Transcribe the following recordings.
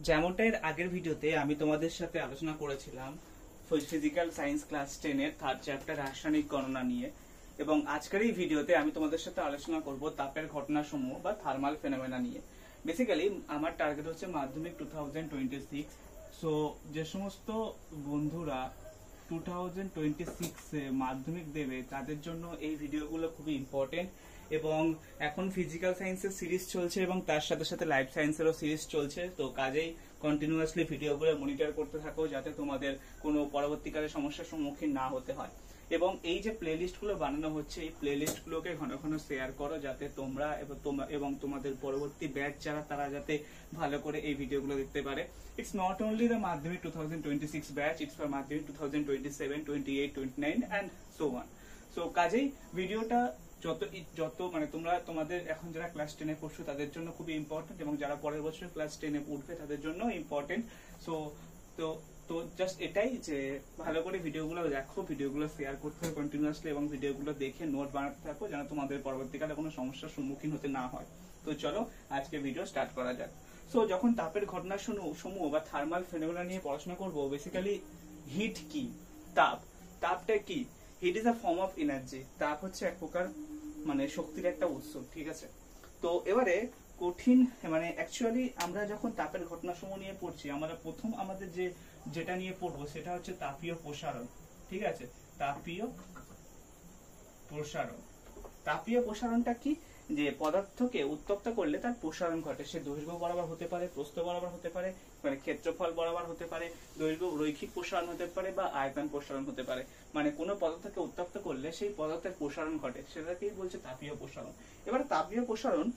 যেমনটা এর আগের ভিডিওতে আমি তোমাদের সাথে আলোচনা করেছিলাম ফিজিক্যাল সায়েন্স ক্লাস 10 এর থার্ড চ্যাপ্টার রাসায়নিক গণনা নিয়ে, এবং আজকের এই ভিডিওতে আমি তোমাদের সাথে আলোচনা করব তাপের ঘটনাসমূহ বা থার্মাল ফেনোমেনা নিয়ে। বেসিক্যালি আমার টার্গেট হচ্ছে মাধ্যমিক 2026। সো যে সমস্ত বন্ধুরা 2026 এ মাধ্যমিক দেবে তাদের জন্য এই ভিডিওগুলো খুবই ইম্পর্টেন্ট। এবং এখন ফিজিক্যাল সায়েন্সের সিরিজ চলছে এবং তার সাথে সাথে লাইফ সায়েন্সেরও সিরিজ চলছে, তো কাজেই কন্টিনিউয়াসলি ভিডিওগুলো মনিটর করতে থাকো যাতে তোমাদের কোনো পরবর্তীকালে সমস্যার সম্মুখীন না হতে হয়। এবং এই যে প্লেলিস্টগুলো বানানো হচ্ছে, এই প্লেলিস্টগুলোকে ঘন ঘন শেয়ার করো যাতে তোমরা এবং তোমাদের পরবর্তী ব্যাচ যারা তারা যাতে ভালো করে এই ভিডিওগুলো দেখতে পারে। ইটস নট অনলি দ্য মাধ্যমিক 2026 ব্যাচ, ইটস ফর মাধ্যমিক 2027, 28, 29 অ্যান্ড সো অন। সো কাজেই ভিডিওটা যত মানে তোমরা তোমাদের এখন যারা ক্লাস 10 এ পড়ছো তাদের জন্য খুবই ইম্পর্টেন্ট, এবং যারা পরের বছর ক্লাস 10 এ উঠবে তাদের জন্য ইম্পর্টেন্ট। সো তো তো জাস্ট এটাই যে ভালো করে ভিডিওগুলো দেখো, ভিডিওগুলো শেয়ার করতে হবে কন্টিনিউয়াসলি, এবং ভিডিওগুলো দেখে নোট বানাতে থাকো যেন তোমাদের পরবর্তীকালে কোনো সমস্যার সম্মুখীন হতে না হয়। তো চলো আজকে ভিডিও স্টার্ট করা যাক। সো যখন তাপের ঘটনা সমূহ বা থার্মাল ফেনোমেনা নিয়ে পড়াশোনা করবো, বেসিক্যালি হিট কি, তাপটা কি? Heat is a form of energy. তাপ হচ্ছে এক প্রকার মানে শক্তির একটা উৎস, ঠিক আছে? তো এবারে কঠিন মানে অ্যাকচুয়ালি আমরা যখন তাপের ঘটনাসমূহ নিয়ে পড়ছি, আমরা প্রথম আমাদের যেটা নিয়ে পড়বো সেটা হচ্ছে তাপীয় প্রসারণ, ঠিক আছে? তাপীয় প্রসারণ। তাপীয় প্রসারণটা কি? যে পদার্থকে উত্তপ্ত করলে তার প্রসারণ ঘটে। সে দৈর্ঘ্য বরাবর হতে পারে, প্রস্থ বরাবর হতে পারে, মানে ক্ষেত্রফল বরাবর হতে পারে, দৈর্ঘ্য রৈখিক প্রসারণ হতে পারে বা আয়তন প্রসারণ হতে পারে। মানে কোনো পদার্থকে উত্তপ্ত করলে সেই পদার্থের প্রসারণ ঘটে, সেটাকেই বলছে তাপীয় প্রসারণ। এবার তাপীয় প্রসারণ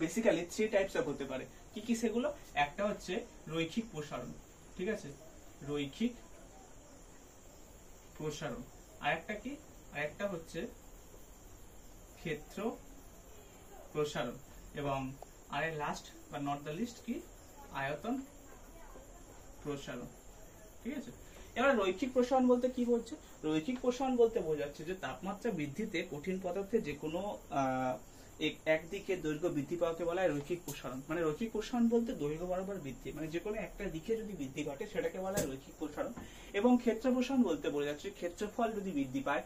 বেসিক্যালি 3 টাইপস অফ হতে পারে। কি কি সেগুলো? একটা হচ্ছে রৈখিক প্রসারণ, ঠিক আছে? রৈখিক প্রসারণ। আরেকটা কি? আরেকটা হচ্ছে ক্ষেত্র প্রসারণ, এবং আরে লাস্ট বা নট দ্য লিস্ট কি? আয়তন প্রসারণ, ঠিক আছে? এবার রৈখিক প্রসারণ বলতে কি বলছে? রৈখিক প্রসারণ বলতে বোঝাচ্ছে যে তাপমাত্রা বৃদ্ধিতে কঠিন পদার্থে যে কোনো একদিকে দৈর্ঘ্য বৃদ্ধি পাওয়াকে বলা হয় রৈখিক প্রসারণ। মানে রৈখিক প্রসারণ বলতে দৈর্ঘ্য বরাবর বৃদ্ধি, মানে যে কোনো একটা দিকে যদি বৃদ্ধি ঘটে সেটাকে বলা হয় রৈখিক প্রসারণ। এবং ক্ষেত্র প্রসারণ বলতে বোঝাচ্ছে ক্ষেত্রফল যদি বৃদ্ধি পায়,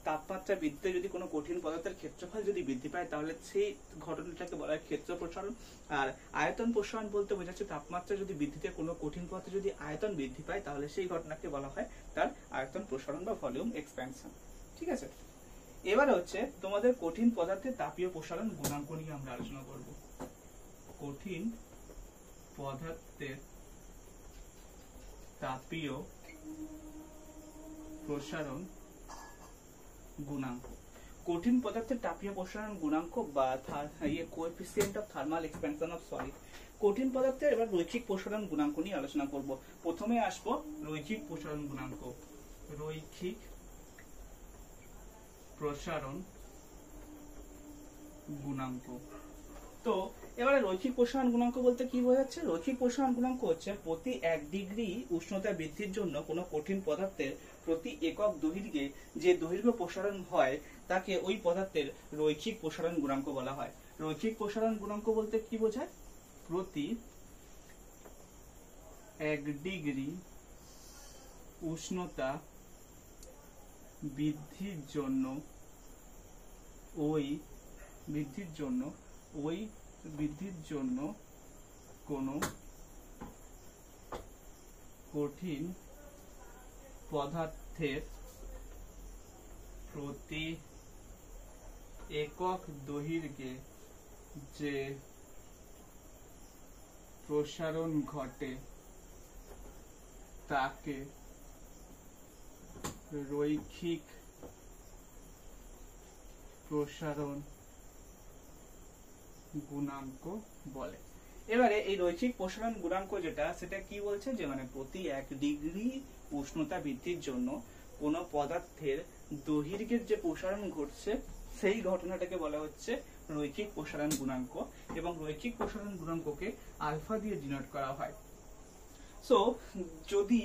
তাপমাত্রা বৃদ্ধিতে যদি কোনো কঠিন পদার্থের ক্ষেত্রফল যদি বৃদ্ধি পায় তাহলে সেই ঘটনাটাকে বলা হয় ক্ষেত্র প্রসারণ। আর আয়তন প্রসারণ বলতে বোঝাচ্ছে তাপমাত্রা যদি বৃদ্ধিতে কোনো কঠিন পদার্থে যদি আয়তন বৃদ্ধি পায় তাহলে সেই ঘটনাকে বলা হয় তার আয়তন প্রসারণ বা ভলিউম এক্সপ্যানশন, ঠিক আছে? এবার হচ্ছে তোমাদের কঠিন পদার্থের তাপীয় প্রসারণ গুণাঙ্ক নিয়ে আমরা আলোচনা করব। কঠিন পদার্থের তাপীয় প্রসারণ গুণাঙ্ক। কঠিন পদার্থের তাপীয় প্রসারণ গুণাঙ্ক বা coefficient of thermal expansion of solid. কঠিন পদার্থের এবার রৈখিক প্রসারণ গুণাঙ্ক নিয়ে আলোচনা করব। প্রথমে আসবো রৈখিক প্রসারণ গুণাঙ্ক। রৈখিক প্রসারণ গুণাঙ্ক। তো এবারে রৈখিক প্রসারণ গুণাঙ্ক বলতে কি বোঝাচ্ছে? রৈখিক প্রসারণ গুণাঙ্ক হচ্ছে প্রতি 1 ডিগ্রি উষ্ণতা বৃদ্ধির জন্য কোনো কঠিন পদার্থের প্রতি একক দৈর্ঘ্যে যে দৈর্ঘ্য প্রসারণ হয় তাকে ওই পদার্থের রৈখিক প্রসারণ গুণাঙ্ক বলা হয়। রৈখিক প্রসারণ গুণাঙ্ক বলতে কি বোঝায়? প্রতি 1 ডিগ্রি উষ্ণতা বৃদ্ধির জন্য কোনো কঠিন পদার্থের প্রতি একক দৈর্ঘ্যে যে প্রসারণ ঘটে তাকে রৈখিক প্রসারণ গুণাঙ্ক বলে। এবারে এই রৈখিক প্রসারণ গুণাঙ্ক যেটা, সেটা কি বলছে? যে মানে প্রতি 1 ডিগ্রি উষ্ণতা বৃদ্ধির জন্য কোন পদার্থের দৈর্ঘ্যের যে প্রসারণ ঘটছে সেই ঘটনাটাকে বলা হচ্ছে রৈখিক প্রসারণ গুণাঙ্ক, এবং রৈখিক প্রসারণ গুণাঙ্ককে আলফা দিয়ে ডিনোট করা হয়। সো যদি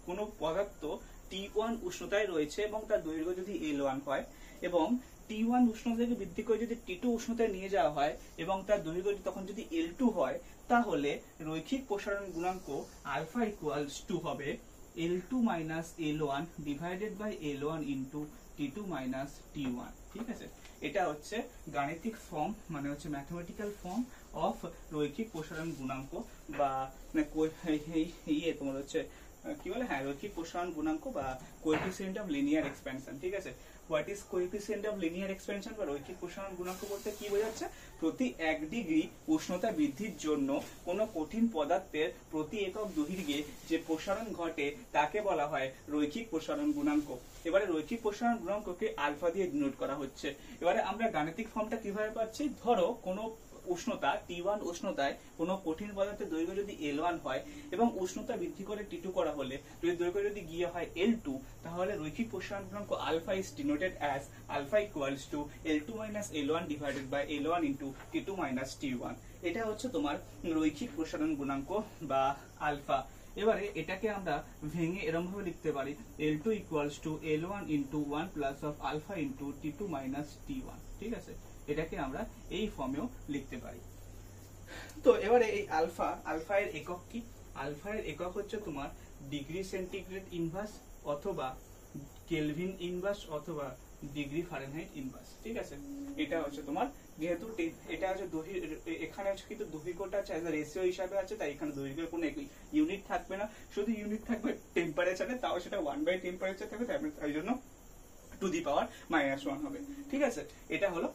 কোনো পদার্থ T1 উষ্ণতায় রয়েছে এবং তার দৈর্ঘ্য যদি L1 হয় এবং T1 উষ্ণতা থেকে বৃদ্ধি করে যদি T2 উষ্ণতায় নিয়ে যাওয়া হয় এবং তার দৈর্ঘ্য তখন যদি L2 হয়, তাহলে রৈখিক প্রসারণ গুণাঙ্ক আলফা ইকুয়ালস টু হবে L2 minus L1 divided by L1 into T2 minus T1। ঠিক আছে, এটা হচ্ছে গাণিতিক ফর্ম, মানে হচ্ছে ম্যাথমেটিক্যাল ফর্ম অফ রৈখিক প্রসারণ গুণাঙ্ক বা তোমার হচ্ছে কি বলে, হ্যাঁ, রৈখিক প্রসারণ গুণাঙ্ক বা কোএফিসিয়েন্ট অফ লিনিয়ার এক্সপেনশন। ঠিক আছে, what is coefficient of linear expansion বা রৈখিক প্রসারণ গুণাঙ্ক বলতে কি বোঝাচ্ছে? প্রতি 1 ডিগ্রি উষ্ণতা বৃদ্ধির জন্য কোনো কঠিন পদার্থের প্রতি একক দৈর্ঘ্যে যে প্রসারণ ঘটে তাকে বলা হয় রৈখিক প্রসারণ গুণাঙ্ক। এবারে রৈখিক প্রসারণ গুণাঙ্ককে আলফা দিয়ে ডিনোট করা হচ্ছে। এবারে আমরা গাণিতিক ফর্মটা কিভাবে পাচ্ছি? ধরো কোনো উষ্ণতা T1 উষ্ণতায় কোনো কঠিন পদার্থের দৈর্ঘ্য যদি L1 হয় এবং উষ্ণতা বৃদ্ধি করে T2 করা হলে যদি দৈর্ঘ্য যদি গিয়ে হয় L2, তাহলে রৈখিক প্রসারণ গুণাঙ্ক alpha is denoted as alpha equals to L2 minus L1 divided by L1 into T2 minus T1। এটা হচ্ছে তোমার রৈখিক প্রসারণ গুণাঙ্ক বা আলফা। এবারে এটাকে আমরা ভেঙে এরকম ভাবে লিখতে পারি L2 equals to L1 into 1 plus of alpha into T2 minus T1। ঠিক আছে, এটাকে আমরা এই ফর্মেও লিখতে পারি। তো এবারে এই আলফা এর একক কি? আলফা এর একক হচ্ছে তোমার ডিগ্রি সেন্টিগ্রেড ইনভার্স অথবা কেলভিন ইনভার্স অথবা ডিগ্রি ফারেনহাইট ইনভার্স। ঠিক আছে, এটা হচ্ছে তোমার, যেহেতু এটা হচ্ছে এখানে হচ্ছে কিন্তু দৈর্ঘ্যটা আছে রেশিও হিসাবে আছে, তাই এখানে দৈর্ঘ্যের কোনো ইউনিট থাকবে না, শুধু ইউনিট থাকবে টেম্পারেচারে, তাও সেটা 1 টেম্পারেচার থাকবে, তাই জন্য টু দি পাওয়ার -1 হবে। ঠিক আছে, এটা হলো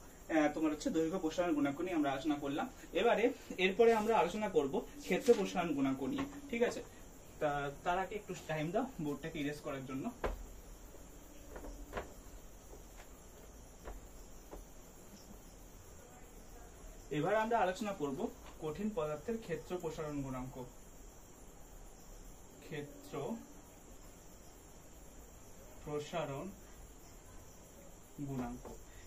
তোমার হচ্ছে দৈর্ঘ্য প্রসারণ গুণাঙ্ক নিয়ে আমরা আলোচনা করলাম। এবারে এরপরে আমরা আলোচনা করব ক্ষেত্র প্রসারণ গুণাঙ্ক নিয়ে। ঠিক আছে, তার আগে একটু টাইম দাও বোর্ডটাকে ইরেজ করার জন্য। এবার আমরা আলোচনা করব কঠিন পদার্থের ক্ষেত্র প্রসারণ গুণাঙ্ক। ক্ষেত্র প্রসারণ গুণাঙ্ক।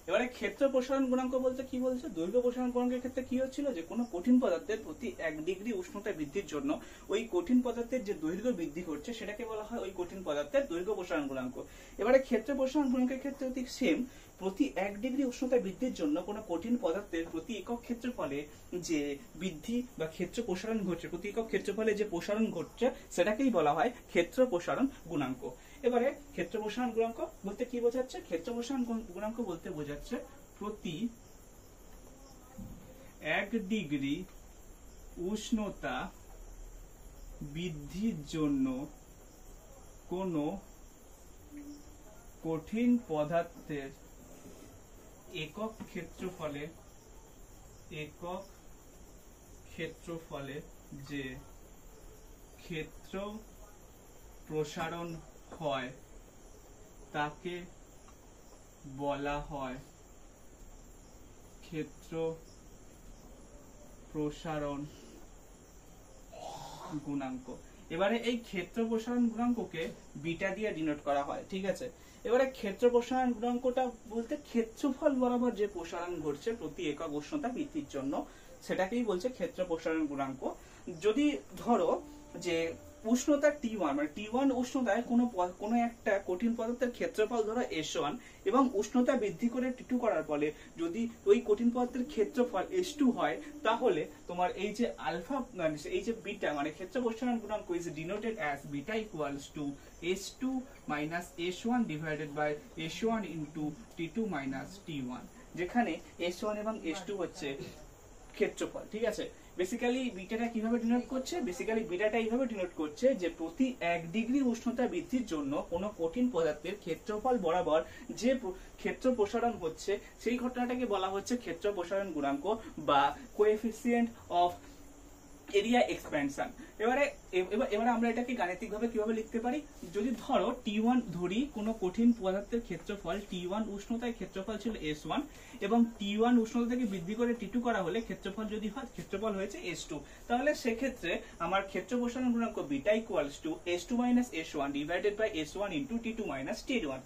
এবারে ক্ষেত্র প্রসারণ গুণাঙ্ক বলতে কি বলছে? দৈর্ঘ্য প্রসারণ গুণাঙ্কের ক্ষেত্রে কি হচ্ছিল যে কোনো কঠিন পদার্থের প্রতি 1 ডিগ্রি উষ্ণতা বৃদ্ধির জন্য ওই কঠিন পদার্থের যে দৈর্ঘ্য বৃদ্ধি ঘটছে সেটাকে বলা হয় ওই কঠিন পদার্থের দৈর্ঘ্য প্রসারণ গুণাঙ্ক। এবারে ক্ষেত্র প্রসারণ গুণাঙ্কের ক্ষেত্রে ঠিক সেম, প্রতি 1 ডিগ্রি উষ্ণতা বৃদ্ধির জন্য কোনো কঠিন পদার্থের প্রতি একক ক্ষেত্রফলে যে বৃদ্ধি বা ক্ষেত্র প্রসারণ ঘটছে, প্রতি একক ক্ষেত্রফলে যে প্রসারণ ঘটছে সেটাকেই বলা হয় ক্ষেত্র প্রসারণ গুণাঙ্ক। এবারে ক্ষেত্র প্রসারণ গুণাঙ্ক বলতে কি বোঝাচ্ছে? ক্ষেত্র প্রসারণ গুণাঙ্ক বলতে বোঝাচ্ছে প্রতি 1 ডিগ্রি উষ্ণতা বৃদ্ধির জন্য কোনো কঠিন পদার্থের একক ক্ষেত্রফলে যে ক্ষেত্র প্রসারণ হয় তাকে বলা হয় ক্ষেত্র প্রসারণ গুণাঙ্ক। এবারে এই ক্ষেত্র প্রসারণ গুণাঙ্ককে বিটা দিয়ে ডিনোট করা হয়। ঠিক আছে, এবারে ক্ষেত্র প্রসারণ গুণাঙ্কটা বলতে ক্ষেত্রফল বরাবর যে প্রসারণ ঘটছে প্রতি একক উষ্ণতা বৃদ্ধির জন্য সেটাকেই বলছে ক্ষেত্র প্রসারণ গুণাঙ্ক। যদি ধরো যে উষ্ণতা T1, মানে T1 উষ্ণতায় কোনো একটা কঠিন পদার্থের ক্ষেত্রফল ধরো S1 এবং উষ্ণতা বৃদ্ধি করে T2 করার ফলে যদি ওই কঠিন পদার্থের ক্ষেত্রফল S2 হয়, তাহলে তোমার এই যে আলফা, মানে এই যে বিটা, মানে ক্ষেত্র প্রসারণ গুণাঙ্ক is denoted as beta equals to S2 minus S1 divided by S1 into T2 minus T1, যেখানে S1 এবং S2 হচ্ছে ক্ষেত্রফল। ঠিক আছে, বেসিক্যালি বিটাটা কিভাবে ডিনোট করছে? বেসিক্যালি বিটাটা এইভাবে ডিনোট করছে যে প্রতি 1 ডিগ্রি উষ্ণতা বৃদ্ধির জন্য কোনো কঠিন পদার্থের ক্ষেত্রফল বরাবর যে ক্ষেত্র প্রসারণ হচ্ছে সেই ঘটনাটাকে বলা হচ্ছে ক্ষেত্র প্রসারণ গুণাঙ্ক বা কোএফিসিয়েন্ট অফ এরিয়া এক্সপ্যানশন। এবারে আমরা এটাকে গাণিতিকভাবে কিভাবে লিখতে পারি? যদি ধরো T1 ধরি, কোনো কঠিন পদার্থের ক্ষেত্রফল T1 উষ্ণতায় ক্ষেত্রফল ছিল S1 এবং T1 উষ্ণতা থেকে বৃদ্ধি করে T2 করা হলে ক্ষেত্রফল যদি হয়, ক্ষেত্রফল হয়েছে S2, তাহলে সেক্ষেত্রে আমার ক্ষেত্র প্রসারণ গুণাঙ্ক beta equals to S2 minus S1 divided by S1 into T2 minus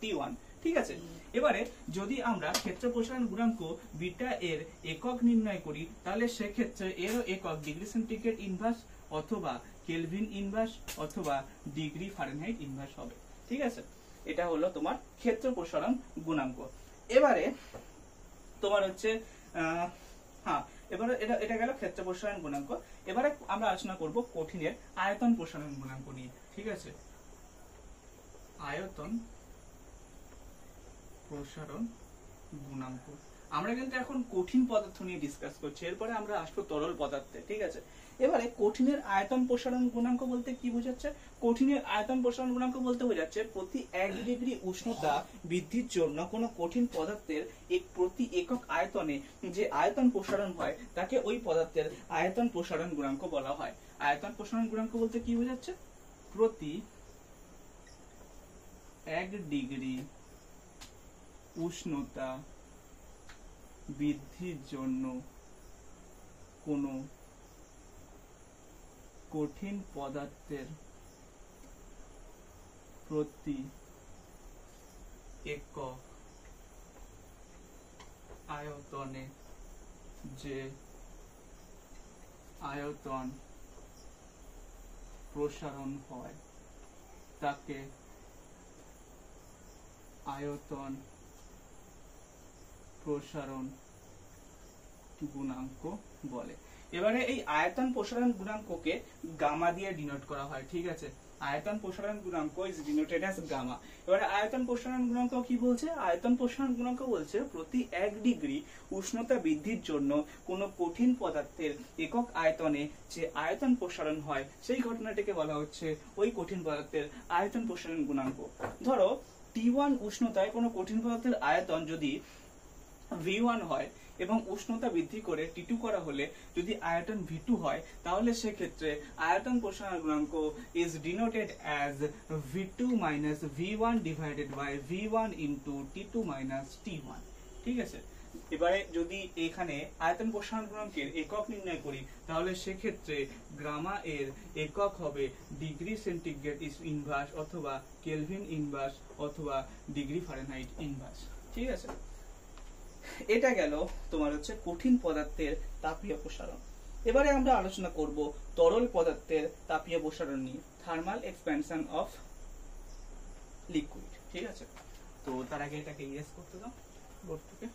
T1। ঠিক আছে, এবারে যদি আমরা ক্ষেত্র প্রসারণ গুণাঙ্ক বিটা এর একক নির্ণয় করি, তাহলে সেক্ষেত্রে এরও একক ডিগ্রি সেন্টিগ্রেড ইনভার্স অথবা কেলভিন ইনভার্স অথবা ডিগ্রি ফারেনহাইট ইনভার্স হবে। ঠিক আছে, এটা হলো তোমার ক্ষেত্র প্রসারণ গুণাঙ্ক। এবারে তোমার হচ্ছে হ্যাঁ, এবারে এটা গেল ক্ষেত্র প্রসারণ গুণাঙ্ক। এবারে আমরা আলোচনা করব কঠিনের আয়তন প্রসারণ গুণাঙ্ক নিয়ে। ঠিক আছে, আয়তন প্রসারণ গুণাঙ্ক। আমরা কিন্তু এখন কঠিন পদার্থ নিয়ে ডিসকাস করছি, এরপরে আমরা আসবো তরল পদার্থে। ঠিক আছে, এবারে কঠিনের আয়তন প্রসারণ গুণাঙ্ক বলতে কি বোঝাচ্ছে? কঠিনের আয়তন প্রসারণ গুণাঙ্ক বলতে বোঝাচ্ছে প্রতি 1 ডিগ্রি উষ্ণতা বৃদ্ধির জন্য কোনো কঠিন পদার্থের প্রতি একক আয়তনে যে আয়তন প্রসারণ হয় তাকে ওই পদার্থের আয়তন প্রসারণ গুণাঙ্ক বলা হয়। আয়তন প্রসারণ গুণাঙ্ক বলতে কি বোঝাচ্ছে? প্রতি 1 ডিগ্রি উষ্ণতা বৃদ্ধির জন্য কোনো কঠিন পদার্থের প্রতি একক আয়তনে যে আয়তন প্রসারণ হয় তাকে আয়তন প্রসারণ গুণাঙ্ক বলে। এবারে এই আয়তন প্রসারণ গুণাঙ্ককে গামা দিয়ে ডিনোট করা হয়। ঠিক আছে, আয়তন প্রসারণ গুণাঙ্ক ইজ ডিনোটেড অ্যাজ গামা। এবারে আয়তন প্রসারণ গুণাঙ্ক কি বলছে? আয়তন প্রসারণ গুণাঙ্ক বলছে প্রতি 1 ডিগ্রি উষ্ণতা বৃদ্ধির জন্য কোনো কঠিন পদার্থের একক আয়তনে যে আয়তন প্রসারণ হয় সেই ঘটনাটিকে বলা হচ্ছে ওই কঠিন পদার্থের আয়তন প্রসারণ গুণাঙ্ক। ধরো T1 উষ্ণতায় কোনো কঠিন পদার্থের আয়তন যদি V1 হয় এবং উষ্ণতা বৃদ্ধি করে T2 করা হলে যদি আয়তন V2 হয়, তাহলে সেক্ষেত্রে আয়তন প্রসারণ গুণাঙ্ক is denoted as V2 minus V1 divided by V1 into T2 minus T1। ঠিক আছে, এবারে যদি এখানে আয়তন প্রসারণ গুণাঙ্কের একক নির্ণয় করি তাহলে সেক্ষেত্রে গামা এর একক হবে ডিগ্রি সেন্টিগ্রেড ইনভার্স অথবা কেলভিন ইনভার্স অথবা ডিগ্রি ফারেনহাইট ইনভার্স। ঠিক আছে, এটা গেল তোমার হচ্ছে কঠিন পদার্থের তাপীয় প্রসারণ। এবারে আমরা আলোচনা করব তরল পদার্থের তাপীয় প্রসারণ নিয়ে, থার্মাল এক্সপ্যানশন অফ লিকুইড। ঠিক আছে, তো তার আগে এটাকে ইরেজ করতে দাও বোর্ড থেকে।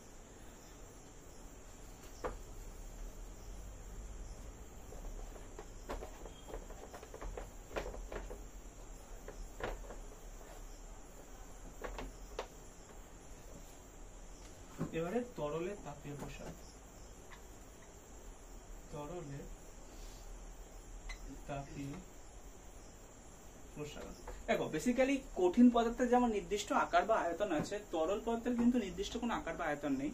এবারে তরলের তাপীয় প্রসারণ। তরলের তাপীয় প্রসারণ দেখো, বেসিক্যালি কঠিন পদার্থের যেমন নির্দিষ্ট আকার বা আয়তন আছে, তরল পদার্থের কিন্তু নির্দিষ্ট কোনো আকার বা আয়তন নেই।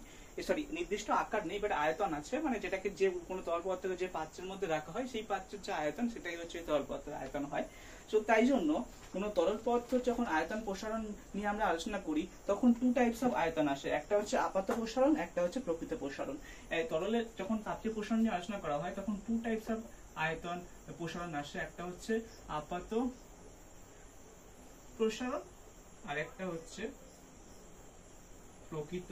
সরি, নির্দিষ্ট আকার নেই, বাট আয়তন আছে। মানে যেটাকে যে কোনো তরল পদার্থকে যে পাত্রের মধ্যে রাখা হয় সেই পাত্রের যে আয়তন সেটাই হচ্ছে তরল পদার্থের আয়তন হয়। তো তাই জন্য কোনো তরল পদার্থ যখন আয়তন প্রসারণ নিয়ে আমরা আলোচনা করি তখন 2 টাইপস অফ আয়তন আসে, একটা হচ্ছে আপাত প্রসারণ, একটা হচ্ছে প্রকৃত প্রসারণ। তরলের যখন তাপীয় প্রসারণ নিয়ে আলোচনা করা হয় তখন 2 টাইপস অফ আয়তন প্রসারণ আসে, একটা হচ্ছে আপাত প্রসারণ আর একটা হচ্ছে প্রকৃত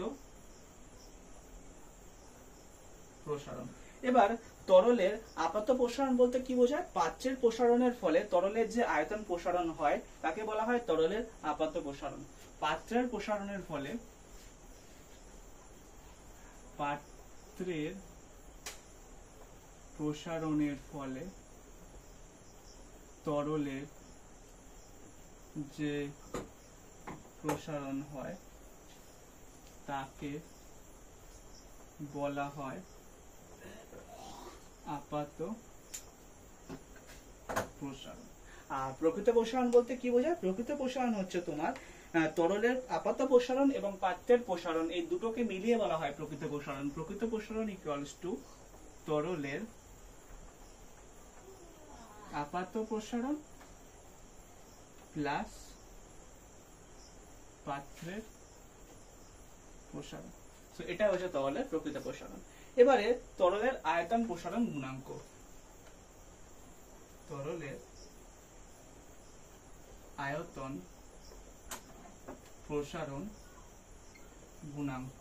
প্রসারণ। এবার তরলের আপাত প্রসারণ বলতে কি বোঝায়? পাত্রের প্রসারণের ফলে তরলের যে আয়তন প্রসারণ হয় তাকে বলা হয় তরলের আপাত প্রসারণ। পাত্রের প্রসারণের ফলে পাত্রের প্রসারণের ফলে তরলের যে প্রসারণ হয় তাকে বলা হয় আপাত প্রসারণ। আর প্রকৃত প্রসারণ বলতে কি বোঝায়? প্রকৃত প্রসারণ হচ্ছে তোমার তরলের আপাত প্রসারণ এবং পাত্রের প্রসারণ এই দুটোকে মিলিয়ে বলা হয় প্রকৃত প্রসারণ। প্রকৃত প্রসারণ ইকুয়ালস টু তরলের আপাত প্রসারণ প্লাস পাত্রের প্রসারণ। সো এটা হচ্ছে তরলের প্রকৃত প্রসারণ। এবারে তরলের আয়তন প্রসারণ গুণাঙ্ক। তরলের আয়তন প্রসারণ গুণাঙ্ক।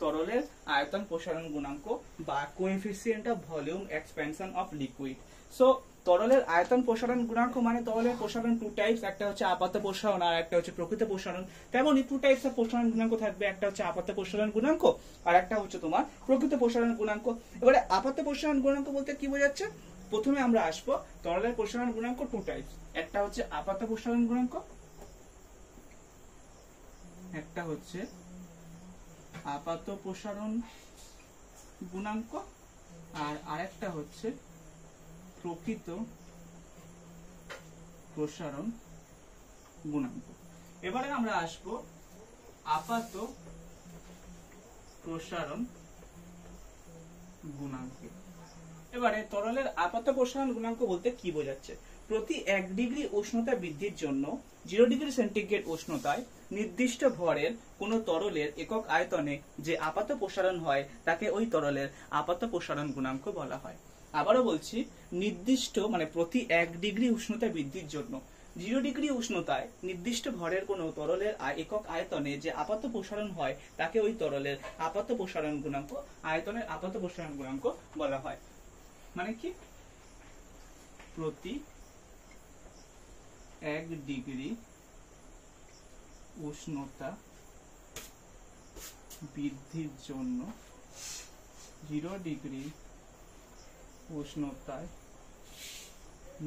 তরলের আয়তন প্রসারণ গুণাঙ্ক বা coefficient of volume expansion of liquid. So তরলের আয়তন প্রসারণ গুণাঙ্ক মানে তরলের প্রসারণ টু টাইপস, একটা হচ্ছে আপাত প্রসারণ আর একটা হচ্ছে প্রকৃত প্রসারণ। তেমনই টু টাইপস অফ প্রসারণ গুণাঙ্ক থাকবে, একটা হচ্ছে আপাত প্রসারণ গুণাঙ্ক আর একটা হচ্ছে তোমার প্রকৃত প্রসারণ গুণাঙ্ক। এবারে আপাত প্রসারণ গুণাঙ্ক বলতে কি বোঝাচ্ছে, প্রথমে আমরা আসবো তরলের প্রসারণ গুণাঙ্ক টু টাইপস, একটা হচ্ছে আপাত প্রসারণ গুণাঙ্ক, একটা হচ্ছে আপাত প্রসারণ গুণাঙ্ক আর আরেকটা হচ্ছে প্রকৃত প্রসারণ গুণাঙ্ক। এবারে আমরা আসবো আপাত প্রসারণ গুণাঙ্কে। এবারে তরলের আপাত প্রসারণ গুণাঙ্ক বলতে কি বোঝাচ্ছে, প্রতি 1 ডিগ্রি উষ্ণতা বৃদ্ধির জন্য 0 ডিগ্রি সেন্টিগ্রেড উষ্ণতায় নির্দিষ্ট ভরের কোন তরলের একক আয়তনে যে আপাত প্রসারণ হয় তাকে ওই তরলের আপাত প্রসারণ গুণাঙ্ক বলা হয়। আবারও বলছি, নির্দিষ্ট মানে প্রতি 1 ডিগ্রি উষ্ণতা বৃদ্ধির জন্য 0 ডিগ্রি উষ্ণতায় নির্দিষ্ট ভরের কোন তরলের একক আয়তনে যে আপাত প্রসারণ হয় তাকে ওই তরলের আপাত প্রসারণ গুণাঙ্ক, আয়তনের আপাত প্রসারণ গুণাঙ্ক বলা হয়। মানে কি, প্রতি 1 ডিগ্রি উষ্ণতা বৃদ্ধির জন্য 0 ডিগ্রি উষ্ণতায়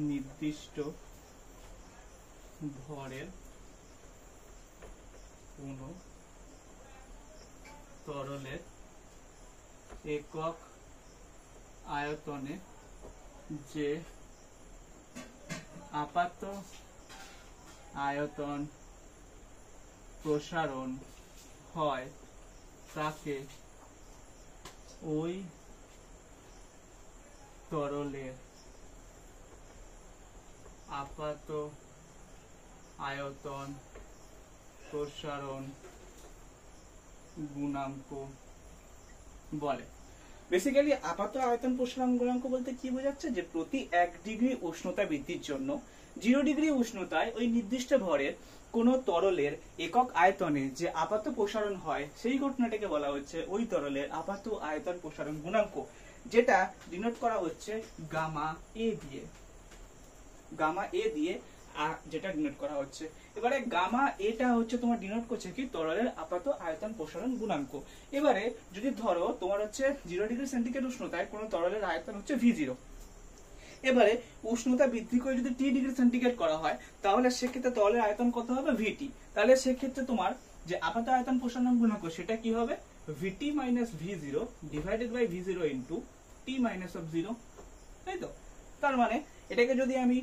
নির্দিষ্ট ভরের কোন তরলের একক আয়তনে যে আপাত আয়তন প্রসারণ হয় তাকে ওই তরলের আপাত আয়তন প্রসারণ গুণাঙ্ক বলে। বেসিক্যালি আপাত আয়তন প্রসারণ গুণাঙ্ক বলতে কি বোঝাচ্ছে, যে প্রতি 1 ডিগ্রি উষ্ণতা বৃদ্ধির জন্য 0 ডিগ্রি উষ্ণতায় ওই নির্দিষ্ট ভরের কোন তরলের একক আয়তনে যে আপাত প্রসারণ হয় সেই ঘটনাটাকে বলা হচ্ছে ওই তরলের আপাত আয়তন প্রসারণ গুণাঙ্ক, যেটা ডিনোট করা হচ্ছে গামা এ দিয়ে, গামা এ দিয়ে যেটা ডিনোট করা হচ্ছে। এবারে গামা এটা হচ্ছে তোমার ডিনোট করছে কি, তরলের আপাত আয়তন প্রসারণ গুণাঙ্ক। এবারে যদি ধরো তোমার হচ্ছে 0 ডিগ্রি সেন্টিগ্রেড উষ্ণতায় কোন তরলের আয়তন হচ্ছে V0, এবারে উষ্ণতা বৃদ্ধি করে যদি T ডিগ্রি সেন্টিগ্রেড করা হয় তাহলে সেক্ষেত্রে তরলের আয়তন কত হবে, VT। তাহলে সেক্ষেত্রে তোমার যে আপাত আয়তন প্রসারণ গুণাঙ্ক সেটা কি হবে, VT minus V0 divided by V0 into T minus of 0, তাই তো। তার মানে এটাকে যদি আমি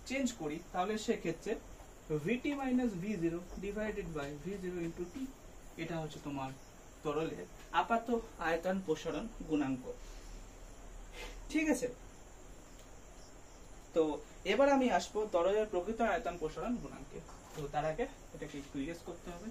চেঞ্জ করি তাহলে সেক্ষেত্রে VT minus V0 divided by V0 into T, এটা হচ্ছে তোমার তরলের আপাত আয়তন প্রসারণ গুণাঙ্ক। ঠিক আছে, তো এবার আমি আসবো তরলের প্রকৃত আয়তন প্রসারণ গুণাঙ্কে। তো তার আগে এটাকে একটু ইরেজ করতে হবে।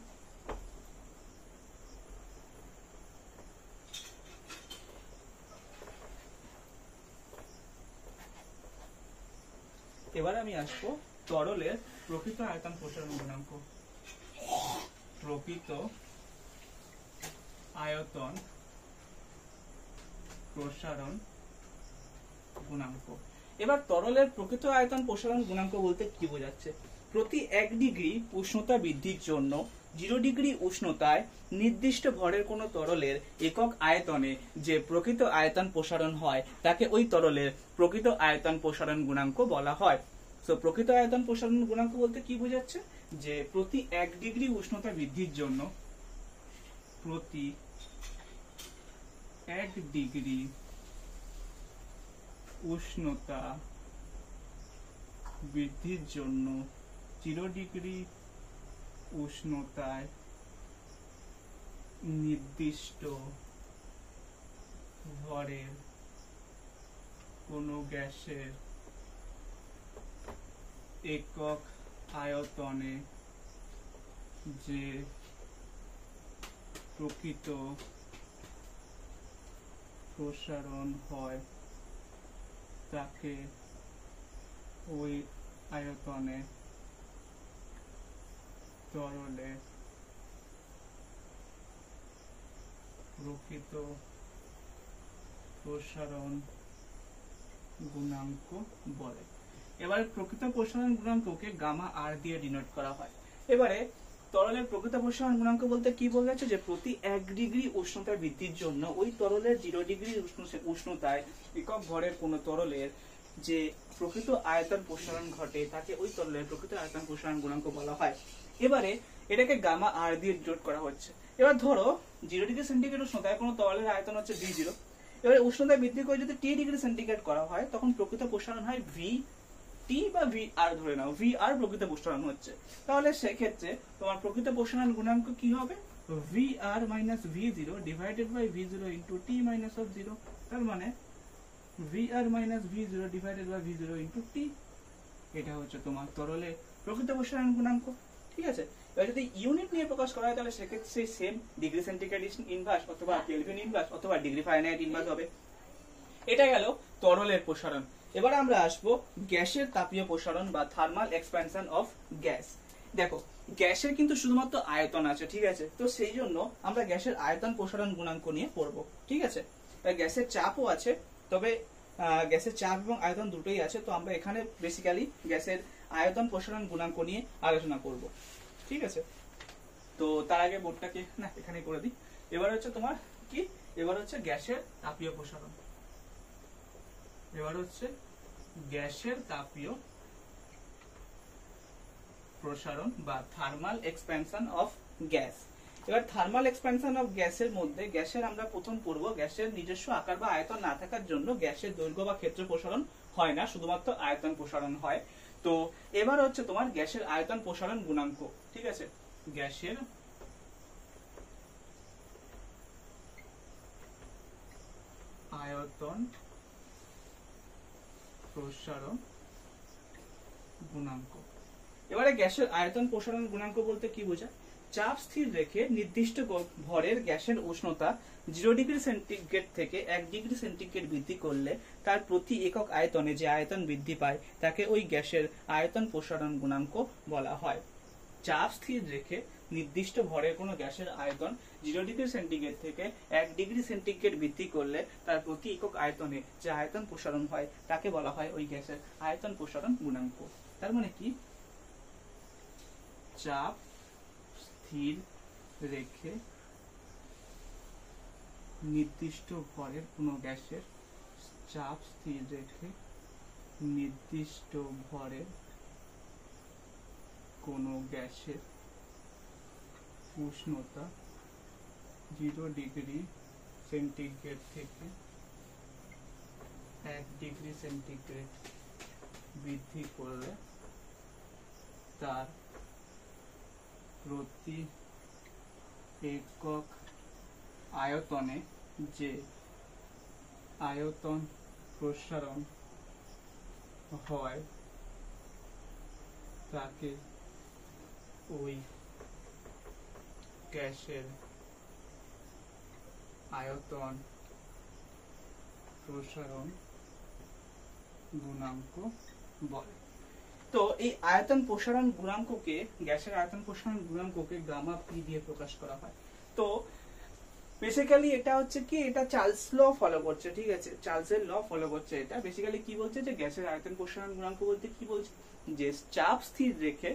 এবার আমি আসবো তরলের প্রকৃত আয়তন প্রসারণ গুণাঙ্ক, প্রকৃত আয়তন প্রসারণ গুণাঙ্ক। এবার তরলের প্রকৃত আয়তন প্রসারণ গুণাঙ্ক বলতে কি বোঝাচ্ছে, প্রতি 1 ডিগ্রি উষ্ণতা বৃদ্ধির জন্য 0 ডিগ্রি উষ্ণতায় নির্দিষ্ট ভরের কোন তরলের একক আয়তনে যে প্রকৃত আয়তন প্রসারণ হয় তাকে ওই তরলের প্রকৃত আয়তন প্রসারণ গুণাঙ্ক বলা হয়। তো প্রকৃত আয়তন প্রসারণ গুণাঙ্ক বলতে কি বোঝাচ্ছে, যে প্রতি 1 ডিগ্রি উষ্ণতা বৃদ্ধির জন্য, প্রতি 1 ডিগ্রি উষ্ণতা বৃদ্ধির জন্য 0 ডিগ্রি উষ্ণতায় নির্দিষ্ট ভরের কোন গ্যাসের একক আয়তনে যে প্রকৃত প্রসারণ হয় তাকে ওই আয়তনে তরলের প্রকৃত প্রসারণ গুণাঙ্ক বলে। এবার প্রকৃত প্রসারণ গুণাঙ্ককে গামা আর দিয়ে ডিনোট করা হয়। এবারে তরলের প্রকৃত প্রসারণ গুণাঙ্ক বলতে কি বোঝাচ্ছে, যে প্রতি 1 ডিগ্রি উষ্ণতা বৃদ্ধির জন্য ওই তরলের 0 ডিগ্রি উষ্ণতায় একক ভরের কোন তরলের যে প্রকৃত আয়তন প্রসারণ ঘটে তাকে ওই তরলের প্রকৃত আয়তন প্রসারণ গুণাঙ্ক বলা হয়। এবারে এটাকে গামা আর দিয়ে ডিনোট করা হচ্ছে। এবার ধরো 0 ডিগ্রি সেন্টিগ্রেড উষ্ণতায় কোনো তরলের আয়তন হচ্ছে V0। এবারে উষ্ণতা বৃদ্ধি করে যদি T ডিগ্রি সেন্টিগ্রেড করা হয় তখন প্রকৃত প্রসারণ হয় VT বা VR, ধরে নাও VR প্রকৃত প্রসারণ হচ্ছে। তাহলে সেক্ষেত্রে তোমার প্রকৃত প্রসারণ গুণাঙ্ক কি হবে, VR minus V0 divided by V0 into T minus of 0। তার মানে VR minus V0 divided by V0 into T। এটা হচ্ছে তোমার তরলের প্রকৃত প্রসারণ গুণাঙ্ক। ঠিক আছে, এবার যদি ইউনিট নিয়ে প্রকাশ করা হয় তাহলে সেক্ষেত্রে সেই সেম ডিগ্রি সেন্টিগ্রেড ইনভার্স অথবা কেলভিন ইনভার্স অথবা ডিগ্রি ফারেনহাইট ইনভার্স হবে। এটা গেল তরলের প্রসারণ। এবার আমরা আসবো গ্যাসের তাপীয় প্রসারণ বা থার্মাল এক্সপ্যানশন অফ গ্যাস। দেখো গ্যাসের কিন্তু শুধুমাত্র আয়তন আছে, ঠিক আছে, তো সেই জন্য আমরা গ্যাসের আয়তন প্রসারণ গুণাঙ্ক নিয়ে পড়বো। ঠিক আছে, গ্যাসের চাপও আছে, তবে গ্যাসের চাপ এবং আয়তন দুটোই আছে, তো আমরা এখানে বেসিক্যালি গ্যাসের আয়তন প্রসারণ গুণাঙ্ক নিয়ে আলোচনা করব। ঠিক আছে, তো তার আগে বোর্ডটাকে না এখানে করে দিই। এবার হচ্ছে তোমার কি, এবার হচ্ছে গ্যাসের তাপীয় প্রসারণ। এবার হচ্ছে গ্যাসের তাপীয় প্রসারণ বা থার্মাল এক্সপ্যানশন অফ গ্যাস। এবার থার্মাল এক্সপ্যানশন অফ গ্যাসের মধ্যে গ্যাসের আমরা প্রথম পড়ব গ্যাসের নিজস্ব আকার বা আয়তন না থাকার জন্য গ্যাসের দৈর্ঘ্য বা ক্ষেত্র প্রসারণ হয় না, শুধুমাত্র আয়তন প্রসারণ হয়। তো এবার হচ্ছে তোমার গ্যাসের আয়তন প্রসারণ গুণাঙ্ক। ঠিক আছে, গ্যাসের আয়তন প্রসারণ গুণাঙ্ক। এবারে গ্যাসের আয়তন প্রসারণ গুণাঙ্ক বলতে কি বোঝায়, চাপ স্থির রেখে নির্দিষ্ট ভরের গ্যাসের উষ্ণতা 0 ডিগ্রি সেন্টিগ্রেড থেকে 1 ডিগ্রি সেন্টিগ্রেড বৃদ্ধি করলে তার প্রতি একক আয়তনে যে আয়তন বৃদ্ধি পায় তাকে ওই গ্যাসের আয়তন প্রসারণ গুণাঙ্ক বলা হয়। চাপ স্থির রেখে নির্দিষ্ট ভরের কোনো গ্যাসের আয়তন 0 ডিগ্রি সেন্টিগ্রেড থেকে 1 ডিগ্রি সেন্টিগ্রেড বৃদ্ধি করলে তার প্রতি একক আয়তনে যে আয়তন প্রসারণ হয় তাকে বলা হয় ওই গ্যাসের আয়তন প্রসারণ গুণাঙ্ক। তার মানে কি, চাপ স্থির রেখে নির্দিষ্ট ভরের কোনো গ্যাসের চাপ স্থির রেখে নির্দিষ্ট ভরের কোনো গ্যাসের উষ্ণতা 0 ডিগ্রি সেন্টিগ্রেড থেকে 1 ডিগ্রি সেন্টিগ্রেড বৃদ্ধি করলে তার প্রতি একক আয়তনে যে আয়তন প্রসারণ হয় তাকে ওই গ্যাসের আয়তন প্রসারণ গুণাঙ্ক বলে। তো এই আয়তন প্রসারণ গুণাঙ্ককে, গ্যাসের আয়তন প্রসারণ গুণাঙ্ককে গামা পি দিয়ে প্রকাশ করা হয়। তো বেসিক্যালি এটা হচ্ছে কি, এটা চার্লস ল ফলো করছে। ঠিক আছে, চার্লসের ল ফলো করছে। এটা বেসিক্যালি কি বলছে, যে গ্যাসের আয়তন প্রসারণ গুণাঙ্ক বলতে কি বলছে, যে চাপ স্থির রেখে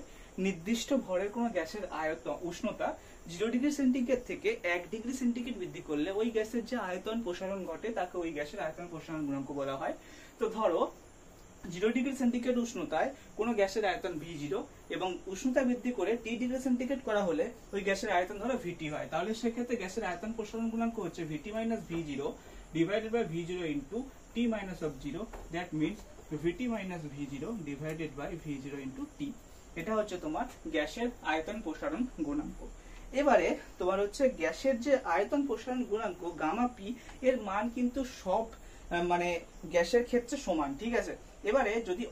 নির্দিষ্ট ভরের কোন গ্যাসের আয়তন উষ্ণতা 0 ডিগ্রি সেন্টিগ্রেড থেকে 1 ডিগ্রি সেন্টিগ্রেড বৃদ্ধি করলে ওই গ্যাসের যে আয়তন প্রসারণ ঘটে তাকে ওই গ্যাসের আয়তন প্রসারণ গুণাঙ্ক বলা হয়। তো ধরো 0 ডিগ্রি সেন্টিগ্রেড উষ্ণতায় কোন গ্যাসের আয়তন V0 এবং উষ্ণতা বৃদ্ধি করে T ডিগ্রি সেন্টিগ্রেড করা হলে ওই গ্যাসের আয়তন ধরো VT হয়, তাহলে সেক্ষেত্রে গ্যাসের আয়তন প্রসারণ গুণাঙ্ক হচ্ছে VT minus V0 divided by V0 into T minus of 0, that means VT minus V0 divided by V0 into T। এটা হচ্ছে তোমার গ্যাসের আয়তন প্রসারণ গুণাঙ্ক। এবারে তোমার হচ্ছে গ্যাসের যে আয়তন প্রসারণ গুণাঙ্ক গামা পি এর মান কিন্তু সব মানে গ্যাসের ক্ষেত্রে সমান। ঠিক আছে, এবারে যদি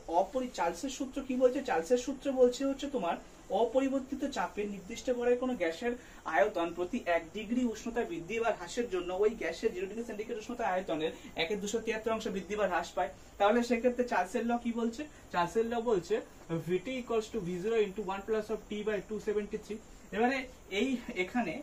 চার্লসের সূত্র কি বলছে, চার্লসের সূত্র বলছে হচ্ছে তোমার অপরিবর্তিত চাপে নির্দিষ্ট ভরের কোনো গ্যাসের আয়তন প্রতি 1 ডিগ্রি উষ্ণতা বৃদ্ধি বা হ্রাসের জন্য ওই গ্যাসের 0 ডিগ্রি সেন্টিগ্রেড উষ্ণতা আয়তনের 1/273 অংশ বৃদ্ধি বা হ্রাস পায়। তাহলে সেক্ষেত্রে চার্লসের ল কি বলছে, চার্লসের ল বলছে VT equals to V0 into 1 plus of T by 273। এবারে এই এখানে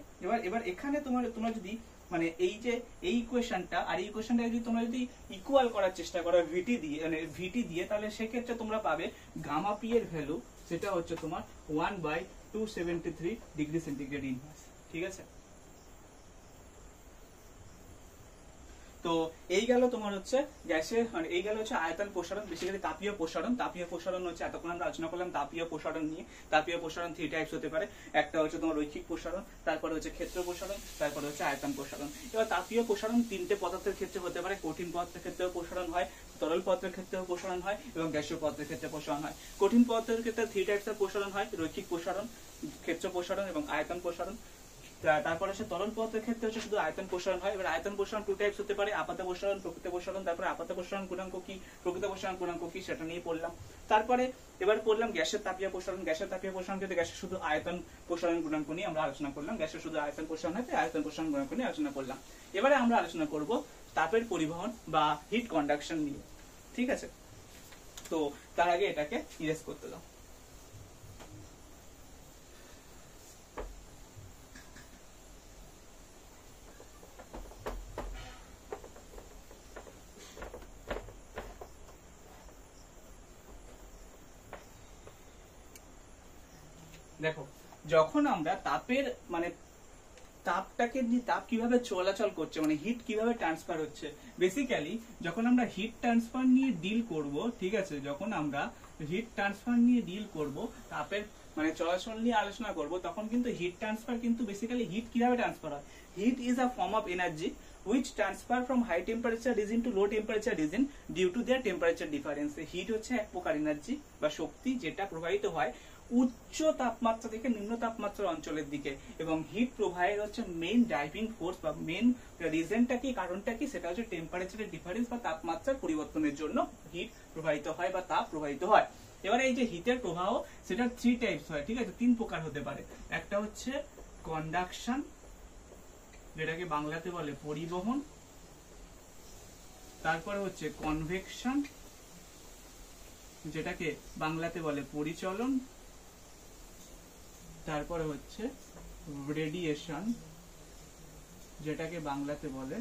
এবার এখানে তোমরা যদি মানে এই যে এই ইকুয়েশনটা আর এই ইকুয়েশনটা যদি তোমরা যদি ইকুয়াল করার চেষ্টা করো ভিটি দিয়ে, মানে ভিটি দিয়ে, তাহলে সেক্ষেত্রে তোমরা পাবে গামা পি এর ভ্যালু সেটা হচ্ছে তোমার 1/273 ডিগ্রি সেন্টিগ্রেড ইনভার্স। ঠিক আছে, তো এই গেল তোমার হচ্ছে গ্যাসের, মানে এই গেল হচ্ছে আয়তন প্রসারণ, বেসিক্যালি তাপীয় প্রসারণ। তাপীয় প্রসারণ হচ্ছে এতক্ষণ আমরা আলোচনা করলাম তাপীয় প্রসারণ নিয়ে। তাপীয় প্রসারণ 3 টাইপস হতে পারে, একটা হচ্ছে তোমার রৈখিক প্রসারণ, তারপরে হচ্ছে ক্ষেত্র প্রসারণ, তারপরে হচ্ছে আয়তন প্রসারণ। এবার তাপীয় প্রসারণ 3টে পদার্থের ক্ষেত্রে হতে পারে, কঠিন পদার্থের ক্ষেত্রেও প্রসারণ হয়, তরল পদার্থের ক্ষেত্রেও প্রসারণ হয় এবং গ্যাসীয় পদার্থের ক্ষেত্রে প্রসারণ হয়। কঠিন পদার্থের ক্ষেত্রে 3 টাইপসের প্রসারণ হয়, রৈখিক প্রসারণ, ক্ষেত্র প্রসারণ এবং আয়তন প্রসারণ। তারপরে হচ্ছে তরল পদার্থের ক্ষেত্রে হচ্ছে শুধু আয়তন প্রসারণ হয়। এবার আয়তন প্রসারণ 2 টাইপস হতে পারে, আপাত প্রসারণ, প্রকৃত প্রসারণ। তারপরে আপাত প্রসারণ গুণাঙ্ক কি, প্রকৃত প্রসারণ গুণাঙ্ক কি, সেটা নিয়ে পড়লাম। তারপরে এবার পড়লাম গ্যাসের তাপীয় প্রসারণ। গ্যাসের তাপীয় প্রসারণ ক্ষেত্রে গ্যাসের শুধু আয়তন প্রসারণ গুণাঙ্ক নিয়ে আমরা আলোচনা করলাম। গ্যাসের শুধু আয়তন প্রসারণ হয়, আয়তন প্রসারণ গুণাঙ্ক নিয়ে আলোচনা করলাম। এবারে আমরা আলোচনা করব তাপের পরিবহন বা হিট কন্ডাকশন নিয়ে। ঠিক আছে, তো তার আগে এটাকে ইরেজ করতে দাও। দেখো, যখন আমরা তাপের মানে তাপটাকে নিয়ে, তাপ কিভাবে চলাচল করছে, মানে হিট কিভাবে ট্রান্সফার হচ্ছে, বেসিক্যালি যখন আমরা হিট ট্রান্সফার নিয়ে ডিল করব, ঠিক আছে, যখন আমরা হিট ট্রান্সফার নিয়ে ডিল করব, তাপের মানে চলাচল নিয়ে আলোচনা করব, তখন কিন্তু হিট ট্রান্সফার কিন্তু বেসিক্যালি হিট কিভাবে ট্রান্সফার হয়। Heat is a form of energy which transfer from high temperature region to low temperature region due to their temperature difference. Heat হচ্ছে এক প্রকার এনার্জি বা শক্তি যেটা প্রবাহিত হয় উচ্চ তাপমাত্রা থেকে নিম্ন তাপমাত্রার অঞ্চলের দিকে, এবং হিট প্রবাহের হচ্ছে মেইন ড্রাইভিং ফোর্স বা মেইন রিজনটা কি, কারণটা কি, সেটা হচ্ছে টেম্পারেচারের ডিফারেন্স বা তাপমাত্রার পরিবর্তনের জন্য হিট প্রবাহিত হয় বা তাপ প্রবাহিত হয়। এবারে এই যে হিটের প্রবাহ সেটা 3 টাইপস হয়, ঠিক আছে, 3 প্রকার হতে পারে। একটা হচ্ছে কন্ডাকশন, যেটাকে বাংলাতে বলে পরিবহন, তারপরে হচ্ছে কনভেকশন, যেটাকে বাংলাতে বলে পরিচলন, তারপরে হচ্ছে রেডিয়েশন, যেটাকে বাংলাতে বলে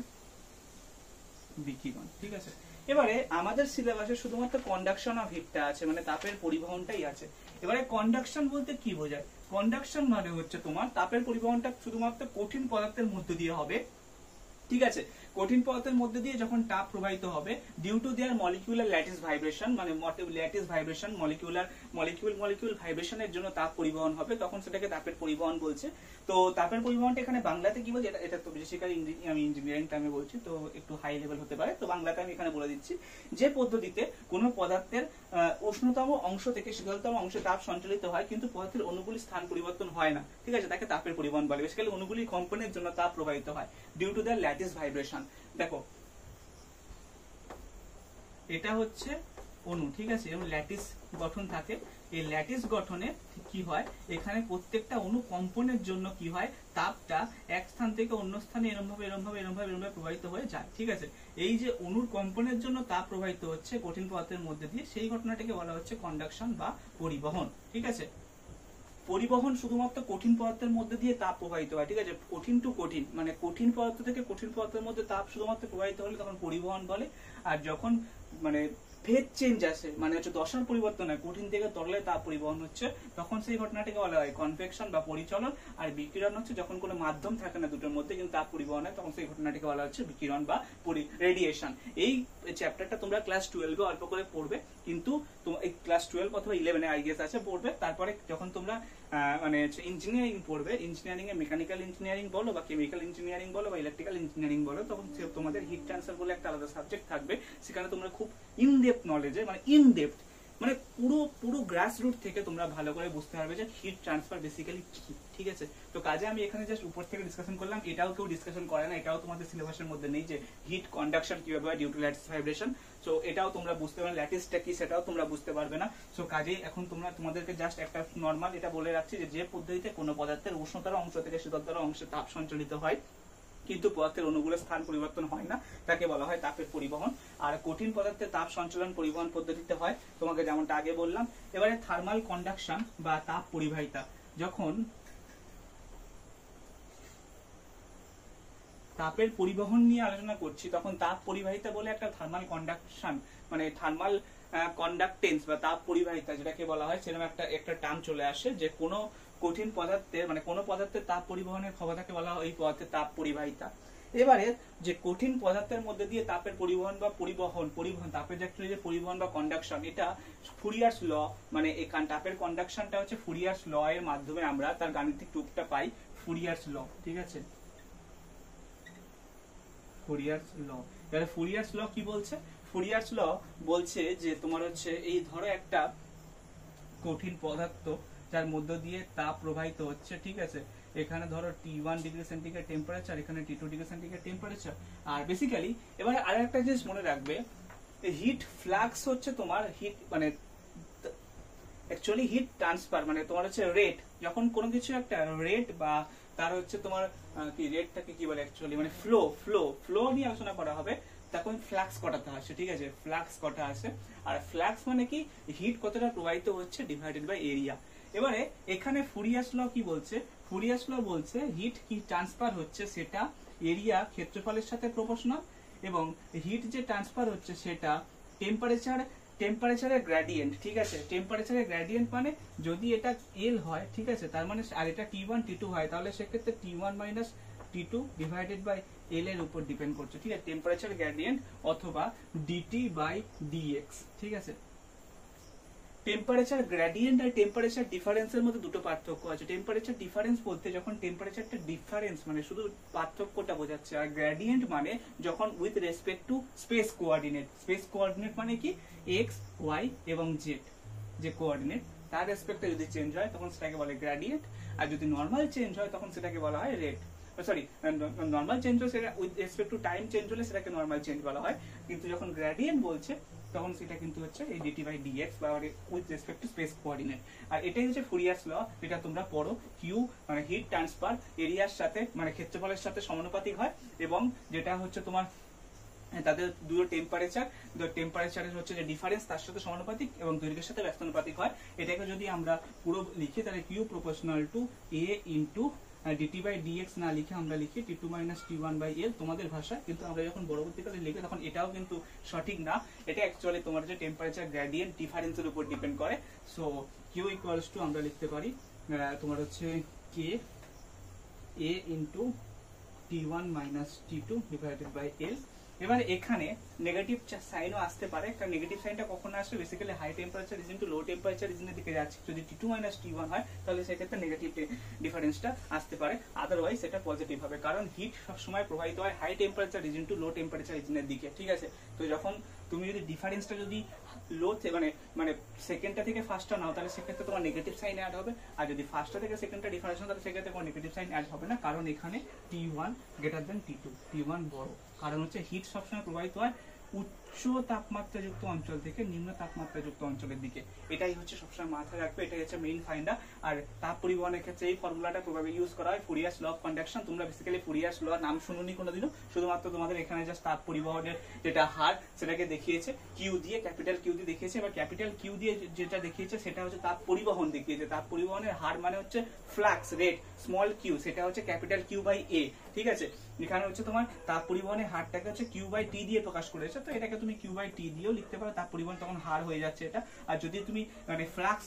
বিকিরণ। ঠিক আছে, এবারে আমাদের সিলেবাসে শুধুমাত্র কন্ডাকশন অফ হিটটা আছে, মানে তাপের পরিবহনটাই আছে। এবারে কন্ডাকশন বলতে কি বোঝায়? কন্ডাকশন মানে হচ্ছে তোমার তাপের পরিবহনটা শুধুমাত্র কঠিন পদার্থের মধ্যে দিয়ে হবে। ঠিক আছে, কঠিন পদার্থের মধ্যে দিয়ে যখন তাপ প্রবাহিত হবে due to their molecular lattice vibration, মানে ল্যাটিস ভাইব্রেশন, মলিকিউল ভাইব্রেশনের জন্য তাপ পরিবহন হবে, তখন সেটাকে তাপের পরিবহন বলছে। তো তাপের পরিবহনটা এখানে বাংলাতে কি বলছে, এটা তো বেসিক্যালি আমি ইঞ্জিনিয়ারিং টার্মে বলছি, তো একটু হাই লেভেল হতে পারে, তো বাংলাতে আমি এখানে বলে দিচ্ছি যে পদ্ধতিতে কোনো পদার্থের উষ্ণতম অংশ থেকে শীতলতম অংশে তাপ সঞ্চালিত হয় কিন্তু পদার্থের অণুগুলির স্থান পরিবর্তন হয় না, ঠিক আছে, তাকে তাপের পরিবহন বলে। বেসিক্যালি অণুগুলির কম্পনের জন্য তাপ প্রবাহিত হয় due to the lattice vibration. দেখো, এটা হচ্ছে অণু, ঠিক আছে, এবং ল্যাটিস গঠন থাকে। এই ল্যাটিস গঠনে কি হয়, এখানে প্রত্যেকটা অণু কম্পনের জন্য কি হয়, তাপটা এক স্থান থেকে অন্য স্থানে এরকম ভাবে প্রবাহিত হয়ে যায়। ঠিক আছে, এই যে অণুর কম্পনের জন্য তাপ প্রবাহিত হচ্ছে কঠিন পদার্থের মধ্যে দিয়ে, সেই ঘটনাটাকে বলা হচ্ছে কন্ডাকশন বা পরিবহন। ঠিক আছে, পরিবহন শুধুমাত্র কঠিন পদার্থের মধ্যে দিয়ে তাপ প্রবাহিত হয়। ঠিক আছে, কঠিন টু কঠিন, মানে কঠিন পদার্থ থেকে কঠিন পদার্থের মধ্যে তাপ শুধুমাত্র প্রবাহিত হলে তখন পরিবহন বলে। আর যখন মানে ফেজ চেঞ্জ আসে, মানে হচ্ছে দশার পরিবর্তন হয়, কঠিন থেকে তরলে তাপ পরিবহন হচ্ছে, তখন সেই ঘটনাটাকে বলা হয় কনভেকশন বা পরিচলন। আর বিকিরণ হচ্ছে যখন কোনো মাধ্যম থাকে না দুটোর মধ্যে কিন্তু তাপ পরিবহন হয়, তখন সেই ঘটনাটাকে বলা হচ্ছে বিকিরণ বা রেডিয়েশন। এই চ্যাপ্টারটা তোমরা ক্লাস 12 অল্প করে পড়বে, কিন্তু এই ক্লাস 12 অথবা 11 আই গেস আছে পড়বে। তারপরে যখন তোমরা মানে ইঞ্জিনিয়ারিং পড়বে, ইঞ্জিনিয়ারিং এ মেকানিক্যাল ইঞ্জিনিয়ারিং বলো বা কেমিক্যাল ইঞ্জিনিয়ারিং বলো বা ইলেকট্রিক্যাল ইঞ্জিনিয়ারিং বলো, তখন তোমাদের হিট ট্রান্সফার বলে একটা আলাদা সাবজেক্ট থাকবে। সেখানে তোমরা খুব ইনডেপথ নলেজে, মানে ইনডেপথ, মানে পুরো গ্রাস রুট থেকে তোমরা ভালো করে বুঝতে পারবে যে হিট ট্রান্সফার বেসিক্যালি কি। ঠিক আছে, তো কাজে আমি এখানে জাস্ট উপর থেকে ডিসকাশন করলাম, এটাও কেউ ডিসকাশন করে না, এটাও তোমাদের সিলেবাসের মধ্যে নেই যে হিট কন্ডাকশন কিভাবে হয় due to lattice vibration. So এটাও তোমরা বুঝতে পারবে, ল্যাটিসটা কি সেটাও তোমরা বুঝতে পারবে না। সো কাজেই এখন তোমাদেরকে জাস্ট একটা নর্মাল এটা বলে রাখছি যে পদ্ধতিতে কোনো পদার্থের উষ্ণতর অংশ থেকে শীতলতর অংশে তাপ সঞ্চালিত হয় কিন্তু পদার্থের অণুগুলোর স্থান পরিবর্তন হয় না, তাকে বলা হয় তাপের পরিবহন। আর কঠিন পদার্থের তাপ সঞ্চালন পরিবহন পদ্ধতিতে হয়, তোমাকে যেমনটা আগে বললাম। এবারে থার্মাল কন্ডাকশন বা তাপ পরিবাহিতা, যখন তাপের পরিবহন নিয়ে আলোচনা করছি তখন তাপ পরিবাহিতা বলে একটা থার্মাল কন্ডাকশন মানে থার্মাল কন্ডাক্টেন্স বা তাপ পরিবাহিতা যেটাকে বলা হয় সেরকম একটা টার্ম চলে আসে, যে কোনো কঠিন পদার্থের মানে কোনো পদার্থের তাপ পরিবহনের ক্ষমতাকে বলা হয় এই পদার্থের তাপ পরিবাহিতা। এবারে যে কঠিন পদার্থের মধ্যে দিয়ে তাপের পরিবহন বা পরিবহন তাপের যে পরিবহন বা কন্ডাকশন, এটা ফুরিয়ার্স ল মানে এখান তাপের কন্ডাকশনটা হচ্ছে ফুরিয়ার্স ল এর মাধ্যমে আমরা তার গাণিতিক রূপটা পাই ফুরিয়ার্স ল। ঠিক আছে, ফুরিয়ার্স ল। তাহলে ফুরিয়ার্স ল কি বলছে? ফুরিয়ার্স ল বলছে যে তোমার হচ্ছে এই ধরো একটা কঠিন পদার্থ যার মধ্য দিয়ে তাপ প্রবাহিত হচ্ছে, ঠিক আছে, এখানে ধরো T1 ডিগ্রি সেন্টিগ্রেড টেম্পারেচার, এখানে T2 ডিগ্রি সেন্টিগ্রেড টেম্পারেচার। আর বেসিক্যালি এবারে আরেকটা জিনিস মনে রাখবে, হিট ফ্লাক্স হচ্ছে তোমার হিট মানে অ্যাকচুয়ালি হিট ট্রান্সফার মানে তোমার হচ্ছে রেট, যখন কোনো কিছু একটা রেট বা তার হচ্ছে তোমার কি রেটটাকে কি বলে অ্যাকচুয়ালি মানে ফ্লো নিয়ে আলোচনা করা হবে, তখন ফ্লাক্স কটাতে আসে। ঠিক আছে, ফ্লাক্স কটা আসে, আর ফ্লাক্স মানে কি হিট কতটা প্রবাহিত হচ্ছে ডিভাইডেড বাই এরিয়া। এবারে এখানে ফুরিয়ার্স ল কি বলছে? ফুরিয়ার্স ল বলছে হিট কি ট্রান্সফার হচ্ছে সেটা এরিয়া ক্ষেত্রফলের সাথে প্রপোর্শনাল, এবং হিট যে ট্রান্সফার হচ্ছে সেটা টেম্পারেচারের গ্রেডিয়েন্ট। ঠিক আছে, টেম্পারেচারের গ্রেডিয়েন্ট মানে যদি এটা এল হয়, ঠিক আছে, তার মানে আর এটা T1 T2 হয়, তাহলে সেক্ষেত্রে T1 minus T2 divided by এল এর উপর ডিপেন্ড করছে। ঠিক আছে, টেম্পারেচার গ্রেডিয়েন্ট অথবা ডিটি বাই ডিএক্স। ঠিক আছে, টেম্পারেচার গ্রেডিয়েন্ট আর টেম্পারেচার ডিফারেন্সের মধ্যে দুটো পার্থক্য আছে। টেম্পারেচার ডিফারেন্স বলতে যখন টেম্পারেচারটা ডিফারেন্স মানে শুধু পার্থক্যটা বোঝাচ্ছে, আর গ্রেডিয়েন্ট মানে যখন with respect to space coordinate. Space coordinate মানে কি এক্স ওয়াই এবং জেড যে কোঅর্ডিনেট, তার রেসপেক্টে যদি চেঞ্জ হয় তখন সেটাকে বলে গ্রেডিয়েন্ট, আর যদি নর্মাল চেঞ্জ হয় তখন সেটাকে বলা হয় রেট। সরি, নর্মাল চেঞ্জ হলে সেটা with respect to time change হলে সেটাকে নর্মাল চেঞ্জ বলা হয়, কিন্তু যখন গ্রেডিয়েন্ট বলছে তখন সেটা কিন্তু হচ্ছে এই ডিটি বাই ডিএক্স বা with respect to space coordinate. আর এটাই হচ্ছে ফুরিয়ার্স ল, যেটা তোমরা পড়ো কিউ মানে হিট ট্রান্সফার এরিয়ার সাথে মানে ক্ষেত্রফলের সাথে সমানুপাতিক হয়, এবং যেটা হচ্ছে তোমার তাদের দুটো টেম্পারেচারের হচ্ছে যে ডিফারেন্স তার সাথে সমানুপাতিক এবং দৈর্ঘ্যের সাথে ব্যস্তানুপাতিক হয়। এটাকে যদি আমরা পুরো লিখি তাহলে Q proportional to A into dT by dx না লিখে আমরা লিখি T2 মাইনাস T1 বাই এল তোমাদের ভাষায়, কিন্তু আমরা যখন পরবর্তীকালে লিখি তখন এটাও কিন্তু সঠিক না, এটা অ্যাকচুয়ালি তোমার যে টেম্পারেচার গ্রেডিয়েন্ট ডিফারেন্সের উপর ডিপেন্ড করে। সো কিউ ইকুয়ালস টু আমরা লিখতে পারি তোমার হচ্ছে k A into T1 minus T2 divided by L. এবার এখানে নেগেটিভ সাইনও আসতে পারে, কারণ নেগেটিভ সাইনটা কখন আসবে basically high temperature region to low temperature রিজনের দিকে যাচ্ছে, যদি T2 মাইনাস T1 হয় তাহলে সেক্ষেত্রে নেগেটিভ ডিফারেন্সটা আসতে পারে, আদারওয়াইজ সেটা পজিটিভ হবে, কারণ হিট সবসময় প্রবাহিত হয় high temperature region to low temperature রিজনের দিকে। ঠিক আছে, তো যখন তুমি যদি ডিফারেন্সটা যদি লো মানে সেকেন্ডটা থেকে ফার্স্টটা নাও তাহলে সেক্ষেত্রে তোমার নেগেটিভ সাইন অ্যাড হবে, আর যদি ফার্স্টটা থেকে সেকেন্ডটা ডিফারেন্স নাও তাহলে সেক্ষেত্রে কোনো নেগেটিভ সাইন অ্যাড হবে না, কারণ এখানে T1 greater than T2, T1 বড়, কারণ হচ্ছে হিট সবসময় প্রবাহিত হয় উচ্চ তাপমাত্রাযুক্ত অঞ্চল থেকে নিম্ন তাপমাত্রাযুক্ত অঞ্চলের দিকে। এটাই হচ্ছে সবসময় মাথায় রাখবে, এটাই হচ্ছে মেইন ফাইন্ডার। আর তাপ পরিবহনের ক্ষেত্রে এই ফর্মুলাটা প্রবাবলি ইউজ করা হয় ফুরিয়ার্স ল অফ কন্ডাকশন। তোমরা বেসিক্যালি ফুরিয়ার্স ল নাম শুনুনি কোনোদিনও, শুধুমাত্র তোমাদের এখানে জাস্ট তাপ পরিবহনের যেটা হার সেটাকে দেখিয়েছে কিউ দিয়ে, ক্যাপিটাল কিউ দিয়ে দেখিয়েছে, এবার ক্যাপিটাল কিউ দিয়ে যেটা দেখিয়েছে সেটা হচ্ছে তাপ পরিবহন দেখিয়েছে। তাপ পরিবহনের হার মানে হচ্ছে ফ্লাক্স রেট, স্মল কিউ সেটা হচ্ছে ক্যাপিটাল কিউ বাই এ। ঠিক আছে, এখানে হচ্ছে তোমার তাপ পরিবহনের হারটাকে হচ্ছে কিউ বাই টি দিয়ে প্রকাশ করেছে, তো এটাকে তুমি কিউ বাই টি দিয়েও লিখতে পারো, তাপ পরিবহন তখন হার হয়ে যাচ্ছে এটা। আর যদি তুমি মানে ফ্লাক্স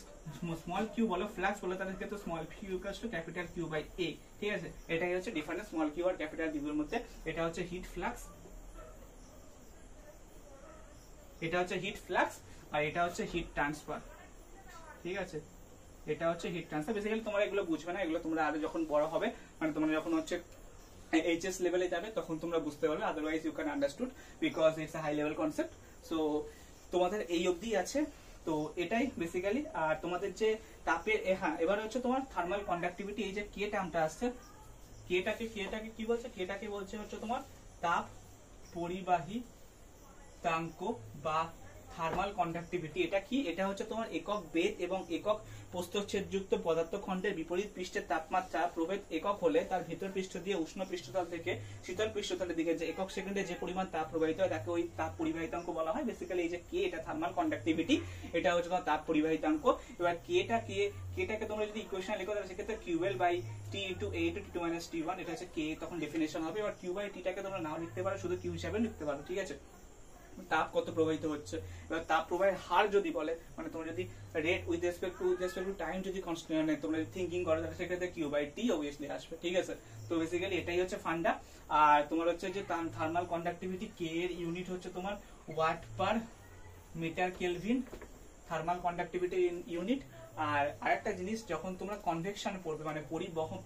স্মল কিউ বলো ফ্লাক্স বলো তাহলে ক্ষেত্রে small q equals to capital Q by A. ঠিক আছে, এটাই হচ্ছে ডিফারেন্স স্মল কিউ আর ক্যাপিটাল কিউ এর মধ্যে। এটা হচ্ছে হিট ফ্লাক্স, এটা হচ্ছে হিট ফ্লাক্স, আর এটা হচ্ছে হিট ট্রান্সফার। ঠিক আছে, এটা হচ্ছে হিট ট্রান্সফার। বেসিক্যালি তোমরা এগুলো বুঝবে না, এগুলো তোমরা আরো যখন বড় হবে মানে তোমরা যখন হচ্ছে এইচএস লেভেলে যাবে তখন তোমরা বুঝতে পারবে, otherwise you can understood because it's a high level concept. So তোমাদের এই অবধি আছে, তো এটাই বেসিক্যালি। আর তোমাদের যে তাপের হ্যাঁ এবার হচ্ছে তোমার থার্মাল কন্ডাক্টিভিটি, এই যে কে টার্মটা আসছে কেটাকে কি বলছে? কেটাকে বলছে হচ্ছে তোমার তাপ পরিবাহিতাঙ্ক বা থার্মাল কন্ডাক্টিভিটি। এটা কি? এটা হচ্ছে তোমার একক বেদ এবং একক প্রস্থচ্ছেদযুক্ত পদার্থ খণ্ডের বিপরীত পৃষ্ঠের তাপমাত্রা প্রভেদ একক হলে তার ভিতর পৃষ্ঠ দিয়ে উষ্ণ পৃষ্ঠতল থেকে শীতল পৃষ্ঠতলের দিকে যে একক সেকেন্ডে যে পরিমাণ তাপ প্রবাহিত হয় তাকে ওই তাপ পরিবাহিতাঙ্ক বলা হয়। বেসিক্যালি এই যে কে, এটা থার্মাল কন্ডাক্টিভিটি, এটা হচ্ছে তোমার তাপ পরিবাহিতাঙ্ক। এবার কেটাকে তোমরা যদি ইকুয়েশন লিখো তাহলে সেক্ষেত্রে QL by t into A to T two minus T one, এটা হচ্ছে কে তখন ডেফিনেশন হবে। এবার কিউ বাই টিটাকে তোমরা নাও লিখতে পারো, শুধু কিউ হিসাবে লিখতে পারো, ঠিক আছে। তাপ কত প্রবাহিত হচ্ছে, এবার তাপ প্রবাহের হার যদি বলে, মানে তোমরা যদি rate with respect to time যদি মানে তোমরা থিঙ্কিং করো তাহলে সেক্ষেত্রে কিউ বাই টি অবভিয়াসলি আসবে, ঠিক আছে। তো বেসিক্যালি এটাই হচ্ছে ফান্ডা। আর তোমার হচ্ছে যে থার্মাল কন্ডাক্টিভিটি কে এর ইউনিট হচ্ছে তোমার watt per metre kelvin, thermal conductivity unit. আর আরেকটা জিনিস, যখন তোমরা কনভেকশন পড়বে মানে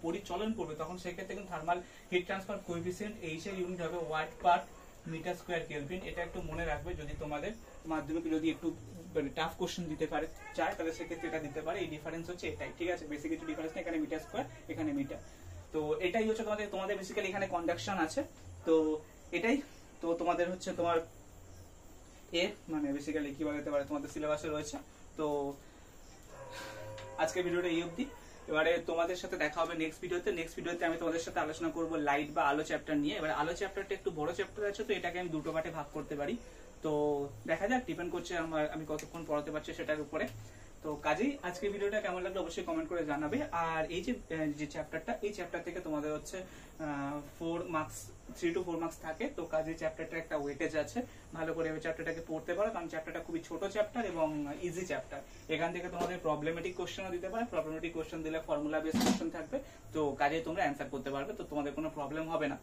পরিচলন করবে, তখন সেক্ষেত্রে কিন্তু thermal heat transfer coefficient H এর ইউনিট হবে watt per metre square kelvin. এটা একটু মনে রাখবে, যদি তোমাদের মাধ্যমিক যদি একটু মানে টাফ কোশ্চেন দিতে পারে চায় তাহলে সেক্ষেত্রে এটা দিতে পারে। এই ডিফারেন্স হচ্ছে এটাই, ঠিক আছে। বেসিক কিছু ডিফারেন্স না, এখানে মিটার স্কয়ার, এখানে মিটার। তো এটাই হচ্ছে তোমাদের বেসিক্যালি এখানে কন্ডাকশন আছে। তো এটাই তো তোমাদের হচ্ছে তোমার মানে বেসিক্যালি কি বলতে পারে তোমাদের সিলেবাসে রয়েছে। তো আজকের ভিডিওটা এই অবধি। এবারে তোমাদের সাথে দেখা হবে নেক্সট ভিডিওতে আমি তোমাদের সাথে আলোচনা করব লাইট বা আলো চ্যাপ্টার নিয়ে। এবার আলো চ্যাপ্টারটা একটু বড় চ্যাপ্টার আছে, তো এটাকে আমি দুটো পার্টে ভাগ করতে পারি। তো দেখা যাক, ডিপেন্ড করছে আমি কতক্ষণ পড়াতে পারছি সেটার উপরে। তো কাজেই আজকের ভিডিওটা কেমন লাগলো অবশ্যই কমেন্ট করে জানাবে। আর এই যে চ্যাপ্টারটা, এই চ্যাপ্টার থেকে তোমাদের হচ্ছে 3 to 4 মার্কস থাকে। তো কাজেই চ্যাপ্টারটা একটা ওয়েটেজ আছে, ভালো করে চ্যাপ্টারটাকে পড়তে পারো, কারণ চ্যাপ্টারটা খুবই ছোট চ্যাপ্টার এবং ইজি চ্যাপ্টার। এখান থেকে তোমাদের প্রবলেমেটিক কোশ্চেনও দিতে পারে, প্রবলেমেটিক কোশ্চেন দিলে ফর্মুলা বেস কোশ্চেন থাকবে, তো কাজেই তোমরা অ্যান্সার করতে পারবে, তো তোমাদের কোনো প্রবলেম হবে না।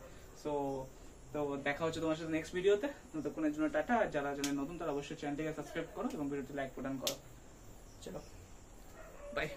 তো দেখা হচ্ছে তোমার সাথে নেক্সট ভিডিওতে। ততক্ষণের জন্য টাটা। আর যারা নতুন তারা অবশ্যই চ্যানেলটিকে সাবস্ক্রাইব করো এবং ভিডিওটি লাইক প্রদান করো। চলো বাই।